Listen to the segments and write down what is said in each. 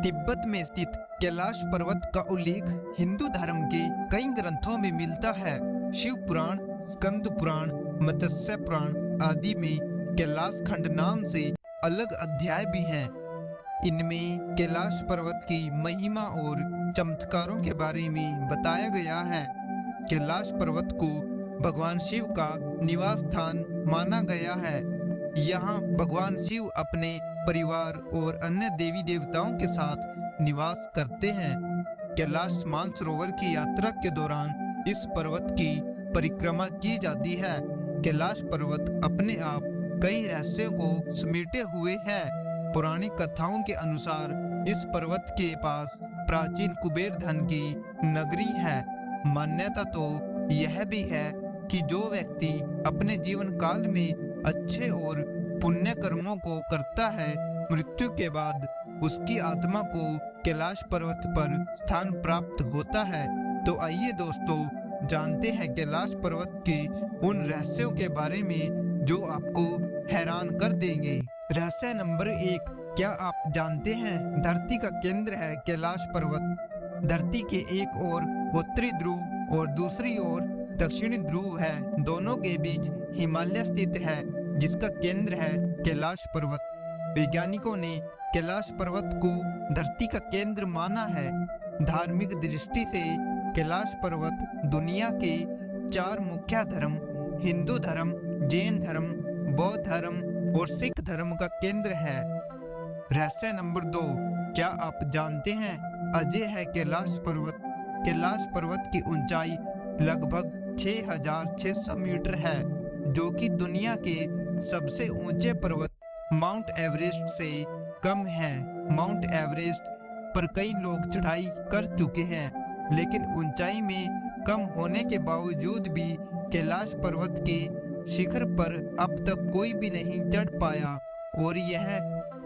तिब्बत में स्थित कैलाश पर्वत का उल्लेख हिंदू धर्म के कई ग्रंथों में मिलता है। शिव पुराण, स्कंद पुराण, मत्स्य पुराण आदि में कैलाश खंड नाम से अलग अध्याय भी हैं। इनमें कैलाश पर्वत की महिमा और चमत्कारों के बारे में बताया गया है। कैलाश पर्वत को भगवान शिव का निवास स्थान माना गया है। यहाँ भगवान शिव अपने परिवार और अन्य देवी देवताओं के साथ निवास करते हैं। कैलाश मानसरोवर की यात्रा के दौरान इस पर्वत की परिक्रमा की जाती है। कैलाश पर्वत अपने आप कई रहस्यों को समेटे हुए है। पुरानी कथाओं के अनुसार इस पर्वत के पास प्राचीन कुबेर धन की नगरी है। मान्यता तो यह भी है कि जो व्यक्ति अपने जीवन काल में अच्छे और पुण्य कर्मों को करता है, मृत्यु के बाद उसकी आत्मा को कैलाश पर्वत पर स्थान प्राप्त होता है। तो आइए दोस्तों, जानते हैं कैलाश पर्वत के उन रहस्यों के बारे में जो आपको हैरान कर देंगे। रहस्य नंबर 1, क्या आप जानते हैं धरती का केंद्र है कैलाश पर्वत। धरती के एक ओर उत्तरी ध्रुव और दूसरी ओर दक्षिणी ध्रुव है। दोनों के बीच हिमालय स्थित है, जिसका केंद्र है कैलाश पर्वत। वैज्ञानिकों ने कैलाश पर्वत को धरती का केंद्र माना है। धार्मिक दृष्टि से कैलाश पर्वत दुनिया के 4 मुख्य धर्म, हिंदू धर्म, जैन धर्म, बौद्ध धर्म और सिख धर्म का केंद्र है। रहस्य नंबर 2, क्या आप जानते हैं अजय है कैलाश पर्वत। कैलाश पर्वत की ऊंचाई लगभग 6600 मीटर है, जो कि दुनिया के सबसे ऊंचे पर्वत माउंट एवरेस्ट से कम है। माउंट एवरेस्ट पर कई लोग चढ़ाई कर चुके हैं, लेकिन ऊंचाई में कम होने के बावजूद भी कैलाश पर्वत के शिखर पर अब तक कोई भी नहीं चढ़ पाया और यह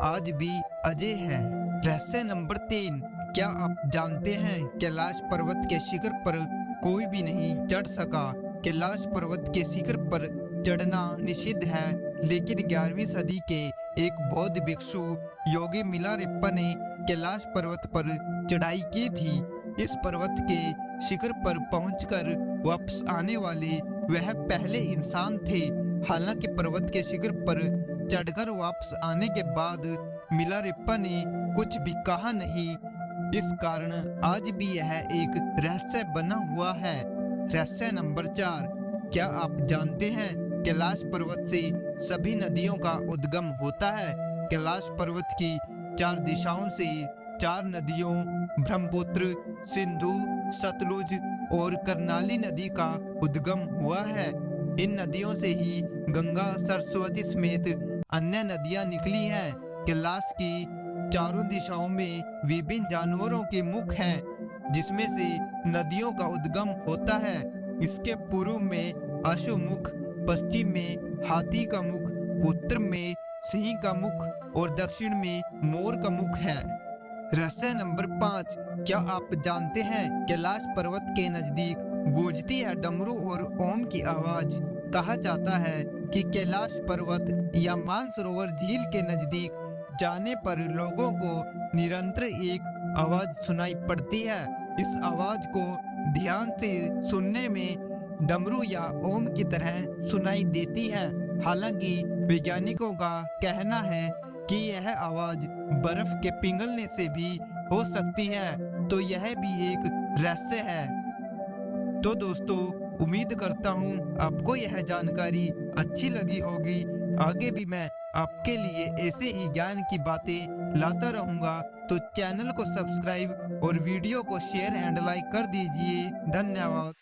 आज भी अजय है। रहस्य नंबर 3, क्या आप जानते हैं कैलाश पर्वत के शिखर पर कोई भी नहीं चढ़ सका। कैलाश पर्वत के शिखर पर चढ़ना निषिद्ध है, लेकिन 11वीं सदी के एक बौद्ध भिक्षु योगी मिलारेप्पा ने कैलाश पर्वत पर चढ़ाई की थी। इस पर्वत के शिखर पर पहुंचकर वापस आने वाले वह पहले इंसान थे। हालांकि पर्वत के शिखर पर चढ़कर वापस आने के बाद मिलारेप्पा ने कुछ भी कहा नहीं। इस कारण आज भी यह एक रहस्य बना हुआ है। रहस्य नंबर 4, क्या आप जानते हैं कैलाश पर्वत से सभी नदियों का उद्गम होता है। कैलाश पर्वत की 4 दिशाओं से 4 नदियों ब्रह्मपुत्र, सिंधु, सतलुज और कर्नाली नदी का उद्गम हुआ है। इन नदियों से ही गंगा, सरस्वती समेत अन्य नदियां निकली हैं। कैलाश की चारों दिशाओं में विभिन्न जानवरों के मुख हैं, जिसमें से नदियों का उद्गम होता है। इसके पूर्व में अश्वमुख, पश्चिम में हाथी का मुख, उत्तर में सिंह का मुख और दक्षिण में मोर का मुख है। रहस्य नंबर 5, क्या आप जानते हैं कैलाश पर्वत के नजदीक गूंजती है डमरू और ओम की आवाज। कहा जाता है कि कैलाश पर्वत या मानसरोवर झील के नजदीक जाने पर लोगों को निरंतर एक आवाज सुनाई पड़ती है। इस आवाज को ध्यान से सुनने में डमरू या ओम की तरह सुनाई देती है। हालांकि वैज्ञानिकों का कहना है कि यह आवाज बर्फ के पिघलने से भी हो सकती है, तो यह भी एक रहस्य है। तो दोस्तों, उम्मीद करता हूँ आपको यह जानकारी अच्छी लगी होगी। आगे भी मैं आपके लिए ऐसे ही ज्ञान की बातें लाता रहूँगा। तो चैनल को सब्सक्राइब और वीडियो को शेयर एंड लाइक कर दीजिए। धन्यवाद।